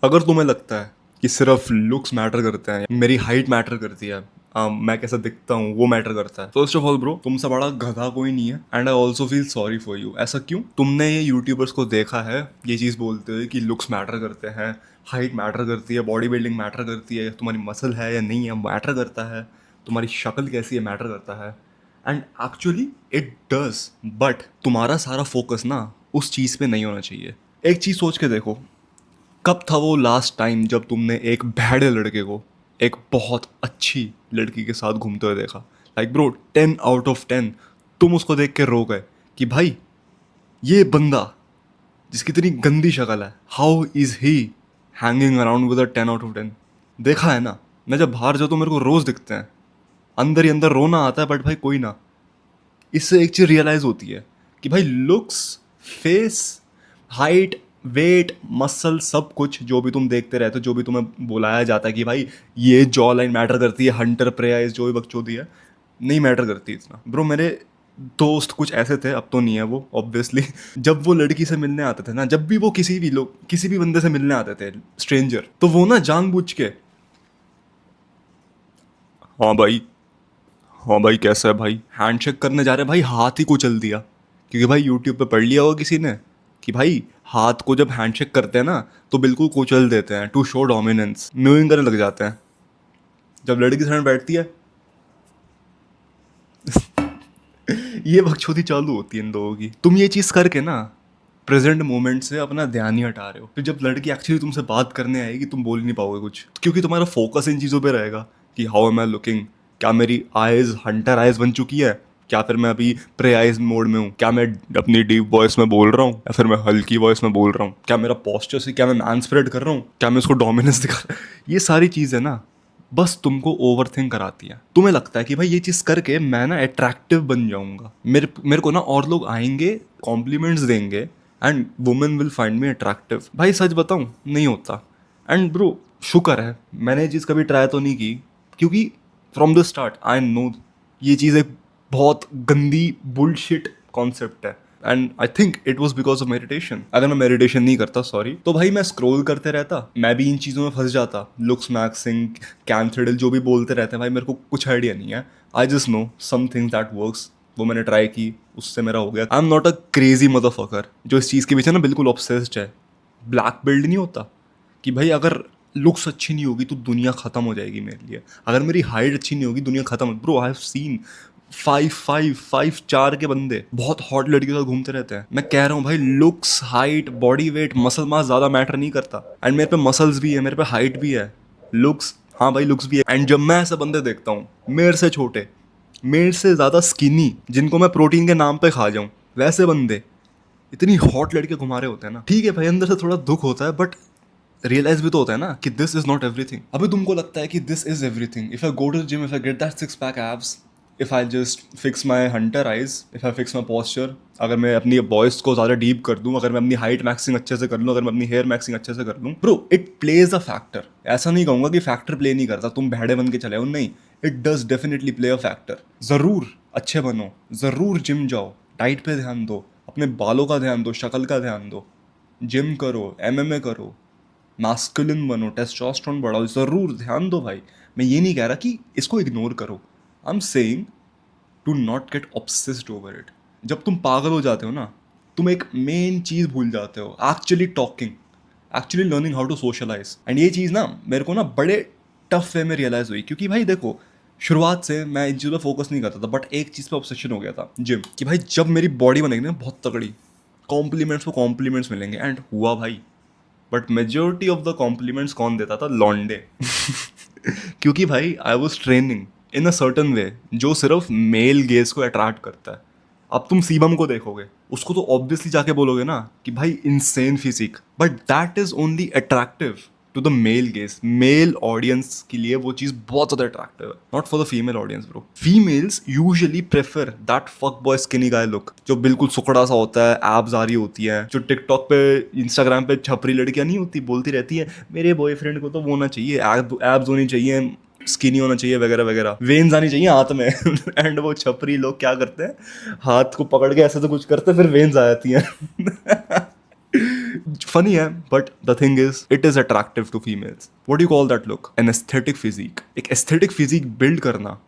अगर तुम्हें लगता है कि सिर्फ लुक्स मैटर करते हैं, मेरी हाइट मैटर करती है, मैं कैसा दिखता हूँ वो मैटर करता है, फर्स्ट ऑफ ऑल ब्रो तुमसे बड़ा गधा कोई नहीं है and I also feel sorry for you. ऐसा क्यों? तुमने ये यूट्यूबर्स को देखा है ये चीज़ बोलते हुए कि लुक्स मैटर करते हैं, हाइट मैटर करती है, बॉडी बिल्डिंग मैटर करती है, तुम्हारी मसल है या नहीं है मैटर करता है, तुम्हारी शक्ल कैसी है मैटर करता है। And actually it does, but तुम्हारा सारा फोकस ना उस चीज़ पे नहीं होना चाहिए। एक चीज़ सोच के देखो, कब था वो लास्ट टाइम जब तुमने एक भैड़े लड़के को एक बहुत अच्छी लड़की के साथ घूमते हुए देखा? लाइक ब्रो, 10 आउट ऑफ 10 तुम उसको देख के रो गए कि भाई ये बंदा जिसकी इतनी गंदी शक्ल है, how is he hanging around with a 10 out of 10? देखा है ना, मैं जब बाहर जाऊँ तो मेरे को रोज़ दिखते हैं, अंदर ही अंदर रोना आता है, बट भाई कोई ना। इससे एक चीज़ रियलाइज़ होती है कि भाई looks, face, height, weight, muscle, सब कुछ जो भी तुम देखते रहते हो, जो भी तुम्हें बुलाया जाता है कि भाई ये जॉ लाइन मैटर करती है, हंटर प्रेयाइज जो भी बकचोदी है, नहीं मैटर करती इतना। ब्रो मेरे दोस्त कुछ ऐसे थे, अब तो नहीं है वो ऑब्वियसली। जब वो लड़की से मिलने आते थे ना, जब भी वो किसी भी बंदे से मिलने आते थे स्ट्रेंजर, तो वो ना जानबूझ के, हाँ भाई, हाँ भाई कैसा है भाई, हैंडशेक करने जा रहे हैं भाई, हाथ ही कुचल दिया। क्योंकि भाई यूट्यूब पे पढ़ लिया होगा किसी ने कि भाई हाथ को जब हैंडशेक करते हैं ना तो बिल्कुल कुचल देते हैं, टू शो डोमिनेंस, न्यूइंग करने लग जाते हैं। जब लड़की सामने बैठती है ये बकचोदी चालू होती है इन लोगों की। तुम ये चीज़ करके ना प्रेजेंट मोमेंट से अपना ध्यान ही हटा रहे हो। फिर जब लड़की एक्चुअली तुमसे बात करने आएगी तुम बोल नहीं पाओगे कुछ, क्योंकि तुम्हारा फोकस इन चीज़ों पे रहेगा कि हाउ एम आई लुकिंग, क्या मेरी आइज हंटर आइज बन चुकी है, क्या फिर मैं अभी प्रे आइज मोड में हूँ, क्या मैं अपनी डीप वॉइस में बोल रहा हूँ या फिर मैं हल्की वॉइस में बोल रहा हूँ, क्या मेरा पोस्चर से, क्या मैं मैन स्प्रेड कर रहा हूँ, क्या मैं उसको डोमिनेंस दिखा रहा हूँ। ये सारी चीज़ें ना बस तुमको ओवर थिंक कराती है। तुम्हें लगता है कि भाई ये चीज़ करके मैं ना अट्रैक्टिव बन जाऊंगा, मेरे मेरे को ना और लोग आएंगे, कॉम्प्लीमेंट्स देंगे and women will find me attractive. भाई सच बताऊं, नहीं होता। एंड ब्रो शुक्र है मैंने ये चीज़ कभी ट्राई तो नहीं की, क्योंकि from the start I know ये चीज़ एक बहुत गंदी बुलशिट कॉन्सेप्ट है। And I think it was because of meditation. अगर मैं मेडिटेशन नहीं करता, सॉरी, तो भाई मैं स्क्रोल करते रहता, मैं भी इन चीज़ों में फंस जाता। लुक्स मैक्सिंग, कैंथ्रिडल जो भी बोलते रहते हैं भाई, मेरे को कुछ आइडिया नहीं है। I just know some things that works, वो मैंने ट्राई की, उससे मेरा हो गया। I am not a crazy motherfucker जो इस चीज़ के पीछे ना बिल्कुल ऑब्सेस्ड है। ब्लैक बेल्ट नहीं होता कि भाई अगर लुक्स अच्छी नहीं होगी तो दुनिया खत्म हो जाएगी मेरे लिए, अगर मेरी हाइट अच्छी नहीं होगी दुनिया खत्म। ब्रो आई हैव सीन 5'5", 5'4" के बंदे बहुत हॉट लड़कियों के साथ घूमते रहते हैं। मैं कह रहा हूँ भाई looks, height, body weight, muscle mass ज़्यादा मैटर नहीं करता। एंड मेरे पे मसल्स भी है, मेरे पे हाइट भी है, लुक्स, हाँ भाई लुक्स भी है। एंड जब मैं ऐसे बंदे देखता हूँ मेरे से छोटे, मेरे से ज़्यादा स्किनी, जिनको मैं प्रोटीन के नाम पे खा जाऊँ, वैसे बंदे इतनी हॉट लड़के घुमा रहे होते हैं ना, ठीक है भाई अंदर से थोड़ा दुख होता है, बट रियलाइज भी तो होता है ना कि दिस इज नॉट एवरीथिंग। अभी तुमको लगता है कि this is everything, if I go to gym, if I get that 6 pack abs, if I just fix my hunter eyes, if I fix my posture, अगर मैं अपनी वॉइस को ज़्यादा डीप कर दूँ, अगर मैं अपनी हाइट मैक्सिंग अच्छे से कर लूँ, अगर मैं अपनी हेयर मैक्सिंग अच्छे से कर लूँ, bro it plays a factor. ऐसा नहीं कहूँगा कि फैक्टर प्ले नहीं करता, तुम भेड़े बन के चले हो, नहीं, it does definitely play a factor. ज़रूर अच्छे बनो, ज़रूर जिम जाओ, डाइट पे ध्यान दो, अपने बालों का ध्यान दो, शक्ल का ध्यान दो, जिम करो, एमएमए करो, मास्कुलिन बनो, टेस्टोस्टेरोन बढ़ाओ, ज़रूर ध्यान दो भाई। मैं ये नहीं कह रहा कि इसको इग्नोर करो, I am saying to not get obsessed over it. जब तुम पागल हो जाते हो ना, तुम एक मेन चीज़ भूल जाते हो, actually talking, actually learning how to socialise. And ये चीज़ ना मेरे को ना बड़े टफ वे में रियलाइज़ हुई, क्योंकि भाई देखो शुरुआत से मैं इन चीज़ों पर फोकस नहीं करता था, बट एक चीज़ पे ऑब्सेशन हो गया था, जिम, कि भाई जब मेरी बॉडी बनेगी ना बहुत तगड़ी, कॉम्प्लीमेंट्स को कॉम्प्लीमेंट्स मिलेंगे। एंड हुआ भाई, but majority of the compliments कौन देता था? लॉन्डे। क्योंकि भाई I was training in a certain way जो सिर्फ मेल गेज को अट्रैक्ट करता है। अब तुम सीबम को देखोगे, उसको तो ऑब्वियसली जाके बोलोगे ना कि भाई insane physique, but that is only attractive to the male gaze. Male audience के लिए वो चीज़ बहुत ज़्यादा अट्रैक्टिव है, not for the female audience bro. Females usually prefer that fuck boy skinny guy look, जो बिल्कुल सुकड़ा सा होता है, एब्स आ रही होती है, जो टिकटॉक पे, इंस्टाग्राम पे छपरी लड़कियां नहीं होती, बोलती रहती है मेरे बॉयफ्रेंड को तो वो होना चाहिए, एब्स होनी चाहिए, स्किनी होना चाहिए, वगैरह वगैरह, वेन्स आनी चाहिए हाथ में। एंड वो छपरी लोग क्या करते हैं, हाथ को पकड़ के ऐसे तो कुछ करते हैं, फिर वेन्स आ जाती हैं। फनी है but the thing is it is attractive to females. What do you call that look? An aesthetic physique. एक एस्थेटिक फिजिक बिल्ड करना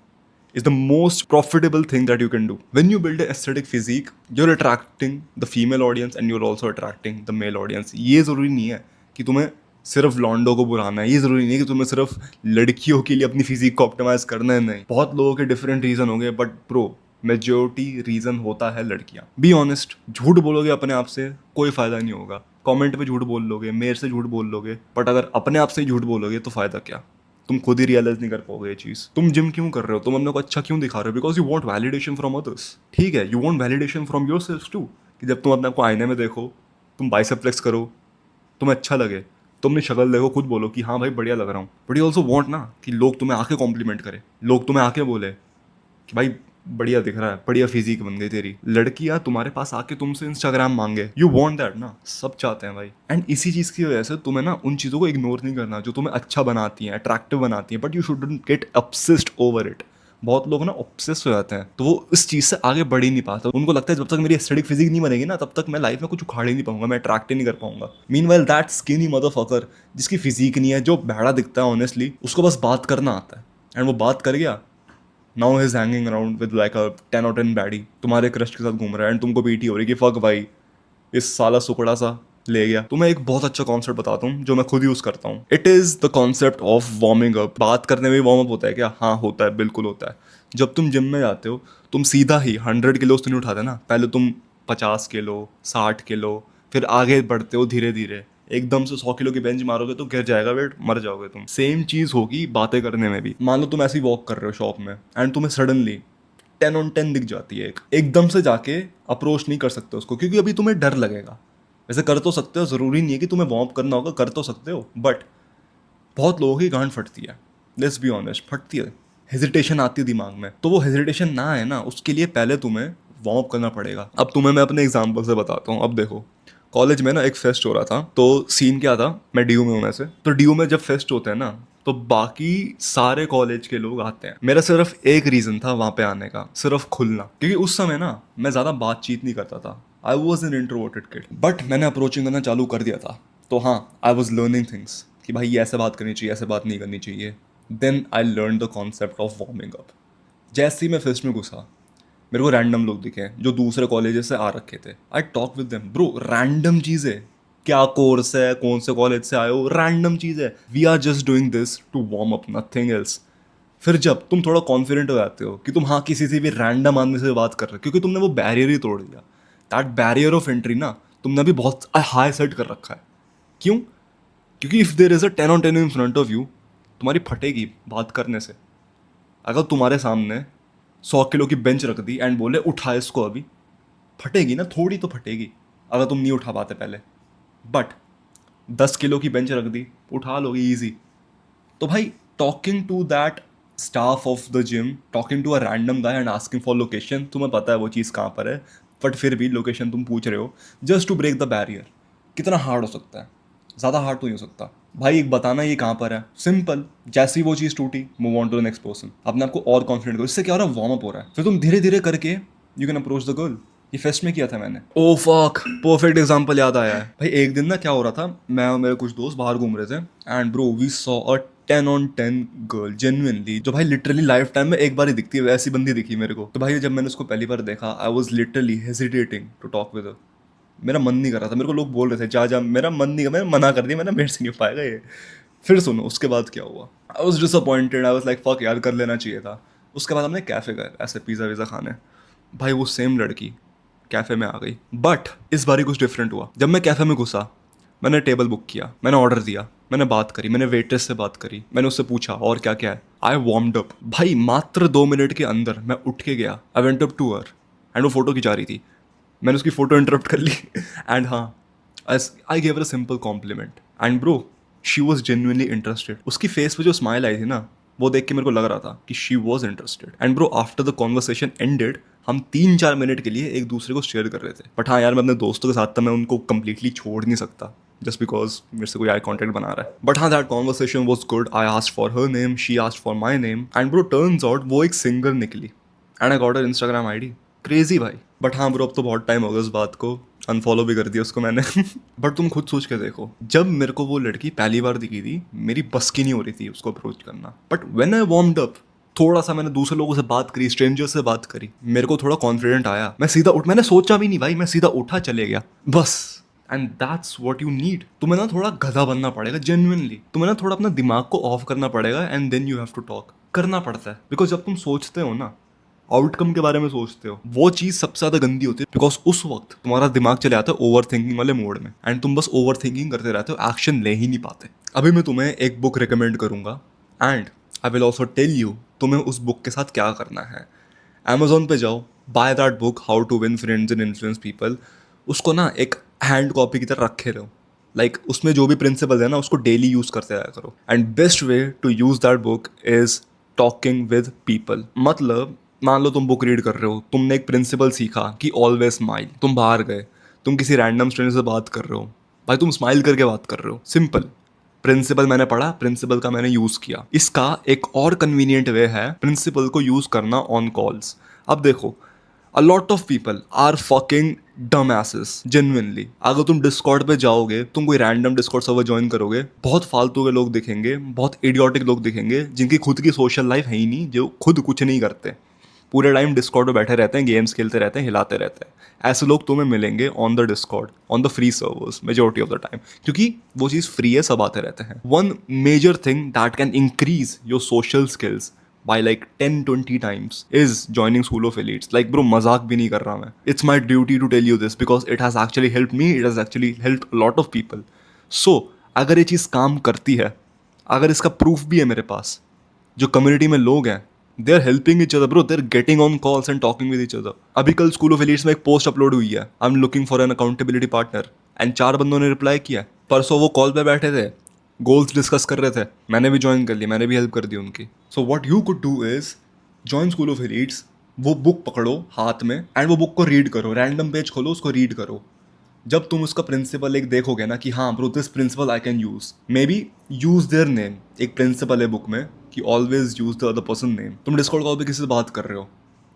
is the most profitable thing that you can do. When you build an aesthetic physique, you're attracting the female audience and you're also attracting the male audience. ये ज़रूरी नहीं है कि तुम्हें सिर्फ लॉन्डो को बुलाना है, ये ज़रूरी नहीं है कि तुम्हें सिर्फ लड़कियों के लिए अपनी फिजिक को ऑप्टिमाइज करना है. नहीं, बहुत लोगों के डिफरेंट रीज़न होंगे बट प्रो मेजोरिटी रीज़न होता है लड़कियाँ. बी ऑनेस्ट, झूठ बोलोगे अपने आप से कोई फ़ायदा नहीं होगा. कमेंट पे झूठ बोल लोगे, मेरे से झूठ बोल लोगे, बट अगर अपने आप से ही झूठ बोलोगे तो फ़ायदा क्या? तुम खुद ही रियलाइज नहीं कर पाओगे ये चीज़. तुम जिम क्यों कर रहे हो? तुम अपने को अच्छा क्यों दिखा रहे हो? Because you want validation from others. ठीक है, you want validation from yourself too, कि जब तुम अपने आप को आईने में देखो, तुम बाइसेप फ्लेक्स करो, तुम्हें अच्छा लगे, तुम अपनी शक्ल देखो, खुद बोलो कि हाँ भाई बढ़िया लग रहा हूँ. बट यू ऑल्सो वांट ना कि लोग तुम्हें आके कॉम्प्लीमेंट करें, लोग तुम्हें आके बोले कि भाई बढ़िया दिख रहा है, बढ़िया फिजिक बन गई तेरी. लड़कियां तुम्हारे पास आके तुमसे इंस्टाग्राम मांगे, यू वांट दैट ना. सब चाहते हैं भाई. एंड इसी चीज़ की वजह से तुम्हें ना उन चीज़ों को इग्नोर नहीं करना जो तुम्हें अच्छा बनाती हैं, अट्रैक्टिव बनाती हैं, but you shouldn't get obsessed over it. बहुत लोग ना ऑब्सेस हो जाते हैं तो वो इस चीज़ से आगे बढ़ ही नहीं पाते. उनको लगता है जब तक मेरी एस्थेटिक फिजिक नहीं बनेगी ना तब तक मैं लाइफ में कुछ उखाड़ ही नहीं पाऊंगा, मैं अट्रैक्ट ही नहीं कर पाऊंगा. मीनवाइल दैट स्किनी मदरफकर जिसकी फिजिक नहीं है, जो बहरा दिखता है ऑनेस्टली, उसको बस बात करना आता है एंड वो बात कर गया. Now he is hanging around with like अ 10 और 10 बैडी, तुम्हारे क्रश के साथ घूम रहा है एंड तुमको पीटी हो रही कि फक भाई इस साला सुकड़ा सा ले गया. तो मैं एक बहुत अच्छा कॉन्सेप्ट बताता हूँ जो मैं खुद यूज करता हूँ. It is the concept of warming up. बात करने में वार्म अप होता है क्या? हाँ होता है, बिल्कुल होता है. जब तुम जिम में जाते हो तुम सीधा ही 100 किलो तो नहीं उठाते ना. पहले तुम 50 किलो, 60 किलो, फिर आगे बढ़ते हो धीरे धीरे. एकदम से 100 किलो की बेंच मारोगे तो गिर जाएगा वेट, मर जाओगे तुम. सेम चीज होगी बातें करने में भी. मान लो तुम ऐसे ही वॉक कर रहे हो शॉप में एंड तुम्हें सडनली 10 ऑन 10 दिख जाती है. एकदम से जाके अप्रोच नहीं कर सकते उसको क्योंकि अभी तुम्हें डर लगेगा. वैसे कर तो सकते हो, ज़रूरी नहीं है कि तुम्हें वार्म अप करना होगा, कर तो सकते हो, बट बहुत लोगों की गांड फटती है. लेट्स बी ऑनेस्ट, फटती है. हेजिटेशन आती है दिमाग में. तो वो हेजिटेशन ना है ना, उसके लिए पहले तुम्हें वार्म अप करना पड़ेगा. अब तुम्हें मैं अपने एग्जांपल से बताता हूँ. अब देखो, कॉलेज में ना एक फेस्ट हो रहा था. तो सीन क्या था, मैं डी यू में हूँ वैसे. तो डी यू में जब फेस्ट होते हैं ना तो बाकी सारे कॉलेज के लोग आते हैं. मेरा सिर्फ एक रीज़न था वहाँ पे आने का, सिर्फ खुलना. क्योंकि उस समय ना मैं ज़्यादा बातचीत नहीं करता था. I was an introverted kid, but मैंने अप्रोचिंग करना चालू कर दिया था. तो हाँ, आई वॉज लर्निंग थिंग्स कि भाई ये ऐसे बात करनी चाहिए, ऐसे बात नहीं करनी चाहिए. Then I learn the concept of warming up. जैसे ही मैं फेस्ट में घुसा, मेरे को रैंडम लोग दिखे जो दूसरे कॉलेजेस से आ रखे थे. I talk with them. Bro random चीज़ें, क्या कोर्स है, कौन से कॉलेज से आए हो, रैंडम चीज़ है. We are just doing this to warm up, nothing else. फिर जब तुम थोड़ा कॉन्फिडेंट हो जाते हो कि तुम हाँ किसी से भी रैंडम आदमी से बात कर रहे हो क्योंकि तुमने वो बैरियर ही तोड़ दिया. दैट बैरियर ऑफ एंट्री ना तुमने अभी बहुत हाई सेट कर रखा है. क्यों? क्योंकि if there is a 10 on 10 in front of you, तुम्हारी फटेगी बात करने से. अगर तुम्हारे सामने 100 किलो की बेंच रख दी एंड बोले उठा इसको, अभी फटेगी ना, थोड़ी तो फटेगी अगर तुम नहीं उठा पाते पहले. बट 10 किलो की बेंच रख दी, उठा लोगे ईजी. तो भाई talking to that staff of the gym, talking to a random guy and asking for location, तुम्हें पता है वो चीज़ कहाँ पर है, बट फिर भी लोकेशन तुम पूछ रहे हो just to break the barrier. कितना हार्ड हो सकता है? ज़्यादा हार्ड तो नहीं हो सकता भाई. एक बताना ये कहाँ पर है, सिंपल. जैसे ही वो चीज़ टूटी, move on to the next person. अपने आपको और कॉन्फिडेंट करो. इससे क्या हो रहा है, वार्म अप हो रहा है. फिर तुम धीरे धीरे करके you can approach the girl. ये फेस्ट में किया था मैंने. ओ फक, परफेक्ट एग्जांपल याद आया है भाई. एक दिन ना क्या हो रहा था, मैं और मेरे कुछ दोस्त बाहर घूम रहे थे and bro we saw a 10 on 10 girl, genuinely, जो भाई लिटरली लाइफ टाइम में एक बार ही दिखती है, वैसी बंदी दिखी मेरे को. तो भाई जब मैंने उसको पहली बार देखा, I was literally hesitating to talk with her. मेरा मन नहीं कर रहा था. मेरे को लोग बोल रहे थे जा जा, मेरा मन नहीं कर, मैंने मना कर दिया, मैंने मेरे से नहीं हो पाएगा ये. फिर सुनो उसके बाद क्या हुआ. I was disappointed. I was like fuck यार, कर लेना चाहिए था. उसके बाद हमने कैफ़े गए ऐसे पिज़्ज़ा वीज़ा खाने. भाई वो सेम लड़की कैफ़े में आ गई. बट इस बार ही कुछ डिफरेंट हुआ. जब मैं कैफ़े में घुसा, मैंने टेबल बुक किया, मैंने ऑर्डर दिया, मैंने बात करी, मैंने वेट्रेस से बात करी, मैंने उससे पूछा और क्या क्या है. आई वार्म्ड अप. भाई मात्र 2 मिनट के अंदर मैं उठ के गया. I went up to her and वो फोटो खिंचा रही थी. मैंने उसकी फ़ोटो इंटरप्ट कर ली एंड हाँ, I gave her a simple compliment and bro she was genuinely interested. उसकी फेस पे जो स्माइल आई थी ना, वो देख के मेरे को लग रहा था कि she was interested. And bro after the conversation ended, हम 3-4 मिनट के लिए एक दूसरे को शेयर कर रहे थे. बट हाँ यार, मैं अपने दोस्तों के साथ था, मैं उनको कंप्लीटली छोड़ नहीं सकता जस्ट बिकॉज मेरे से कोई आई कॉन्टैक्ट बना रहा है. बट हाँ, that conversation was good. I asked for her name, she asked for my name and bro turns out वो एक सिंगर निकली and I got her Instagram ID. Crazy भाई. बट हाँ ब्रो, अब तो बहुत टाइम हो गया उस बात को. अनफॉलो भी कर दिया उसको मैंने बट तुम खुद सोच के देखो, जब मेरे को वो लड़की पहली बार दिखी थी, मेरी बस की नहीं हो रही थी उसको अप्रोच करना, but when I warmed up, थोड़ा सा मैंने दूसरे लोगों से बात करी, स्ट्रेंजर से बात करी, मेरे को थोड़ा कॉन्फिडेंट आया, मैं सीधा उठ, मैंने सोचा भी नहीं भाई, मैं सीधा उठा चले गया बस। And that's what you need. तुम्हें ना थोड़ा गधा बनना पड़ेगा, जेन्युइनली तुम्हें ना थोड़ा अपना दिमाग को ऑफ करना पड़ेगा, and then you have to talk. करना पड़ता है, बिकॉज जब तुम सोचते हो ना, आउटकम के बारे में सोचते हो, वो चीज सबसे ज्यादा गंदी होती है, बिकॉज उस वक्त तुम्हारा दिमाग चले आता है ओवर थिंकिंग वाले मोड में, एंड तुम बस ओवर थिंकिंग करते रहते हो, एक्शन ले ही नहीं पाते। अभी मैं तुम्हें एक बुक रिकमेंड करूंगा, and I will also tell you तुम्हें उस बुक के साथ क्या करना है। Amazon पे जाओ, buy that book, how to win friends and influence people. उसको ना एक हैंड कॉपी की तरह रखे रहो, लाइक उसमें जो भी प्रिंसिपल है ना, उसको डेली यूज करते रहा करो। And best way to use that book is talking with people. मतलब मान लो तुम बुक रीड कर रहे हो, तुमने एक प्रिंसिपल सीखा कि ऑलवेज स्माइल, तुम बाहर गए, तुम किसी रैंडम स्ट्रेंजर से बात कर रहे हो, भाई तुम स्माइल करके बात कर रहे हो, सिंपल। प्रिंसिपल मैंने पढ़ा, प्रिंसिपल का मैंने यूज किया। इसका एक और कन्वीनियंट वे है प्रिंसिपल को यूज करना ऑन कॉल्स। अब देखो, a lot of people are fucking dumb asses, genuinely. अगर तुम डिस्कॉर्ड पे जाओगे, तुम कोई रैंडम डिस्कॉर्ड सर्वर ज्वाइन करोगे, बहुत फालतू के लोग दिखेंगे, बहुत इडियोटिक लोग दिखेंगे, जिनकी खुद की सोशल लाइफ है ही नहीं, जो खुद कुछ नहीं करते, पूरे टाइम डिस्कॉर्ड पे बैठे रहते हैं, गेम्स खेलते रहते हैं, हिलाते रहते हैं। ऐसे लोग तुम्हें मिलेंगे on the Discord, on the free servers majority of the time, क्योंकि वो चीज़ फ्री है, सब आते रहते हैं। One major thing that can increase your social skills by like 10-20 times is joining School of Elites. Like bro, मजाक भी नहीं कर रहा मैं, it's my duty to tell you this because it has actually helped me, it has actually helped a lot of people. So अगर ये चीज़ काम करती है, अगर इसका प्रूफ भी है मेरे पास, जो कम्युनिटी में लोग हैं, they are helping each other bro, they are getting on calls and talking with each other. अभी कल स्कूल ऑफ एलिट्स में एक पोस्ट अपलोड हुई है, I am looking for an accountability partner, and 4 बंदों ने रिप्लाई किया। परसों वो कॉल पे बैठे थे, गोल्स डिस्कस कर रहे थे, मैंने भी ज्वाइन कर लिया, मैंने भी हेल्प कर दी उनकी। So what you could do is join school of elites, वो बुक पकड़ो हाथ में, एंड वो बुक को रीड करो, रैंडम पेज खोलो, उसको रीड करो। जब तुम उसका प्रिंसिपल एक देखोगे ना कि हाँ bro, this principle I can use, may be use their name. एक प्रिंसिपल है बुक में कि always use the other person name. तुम डिस्कॉर्ड कॉल पे किसी से बात कर रहे हो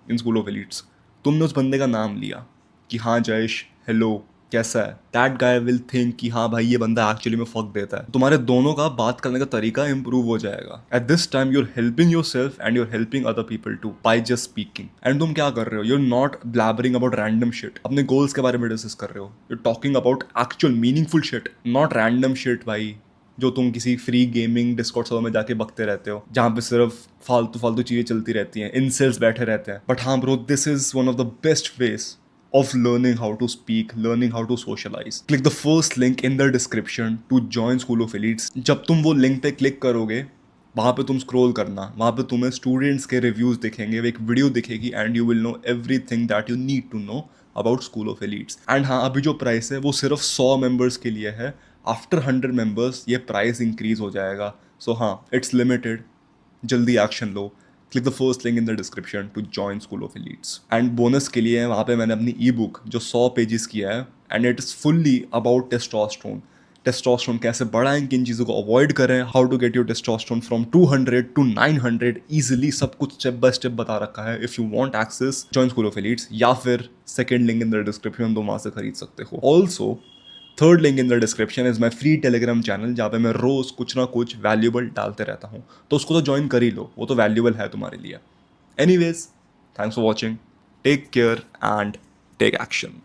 इन स्कूल ऑफ एलिट्स, तुमने उस बंदे का नाम लिया कि हाँ जयेश, हेलो, कैसा है, दैट गाय विल थिंक कि हाँ भाई ये बंदा एक्चुअली में फक देता है। तुम्हारे दोनों का बात करने का तरीका इंप्रूव हो जाएगा। At this time you're helping yourself and you're helping other people too by just speaking. And तुम क्या कर रहे हो, you're not blabbering about random shit, अपने गोल्स के बारे में डिस्कस कर रहे हो, you're talking about actual meaningful shit, not random shit भाई, जो तुम किसी फ्री गेमिंग डिस्कॉर्ड सर्वर में जाके बकते रहते हो, जहाँ पे सिर्फ फालतू फालतू चीज़ें चलती रहती हैं, इंसल्ट्स बैठे रहते हैं। बट हाँ bro, this is one of the best veg of learning how to speak, learning how to socialize. Click the first link in the description to join School of Elites. जब तुम वो link पे click करोगे, वहाँ पे तुम scroll करना, वहाँ पे तुम्हें स्टूडेंट्स के रिव्यूज़ दिखेंगे, एक वीडियो दिखेगी, and you will know everything that you need to know about School of Elites. And हाँ, अभी जो प्राइस है वो सिर्फ 100 मेंबर्स के लिए है, आफ्टर 100 मेंबर्स ये प्राइस इंक्रीज हो जाएगा। सो हाँ, इट्स लिमिटेड, जल्दी एक्शन लो। Click the first link in the description to join School of Elites. And bonus के लिए वहाँ पे मैंने अपनी ई बुक जो 100 पेजेस की है, and it is fully about testosterone. Testosterone कैसे बढ़ाएं, किन चीज़ों को अवॉइड करें, how to get your testosterone from 200 to 900 easily, सब कुछ स्टेप बाय स्टेप बता रखा है। If you want access, join School of Elites, या फिर second link in the description, तुम वहाँ से खरीद सकते हो। Also third link in the description is my free Telegram channel, जहाँ पे मैं रोज़ कुछ ना कुछ वैल्यूबल डालते रहता हूँ, तो उसको तो ज्वाइन कर ही लो, वो तो वैल्यूबल है तुम्हारे लिए। Anyways, thanks for watching, take care and take action.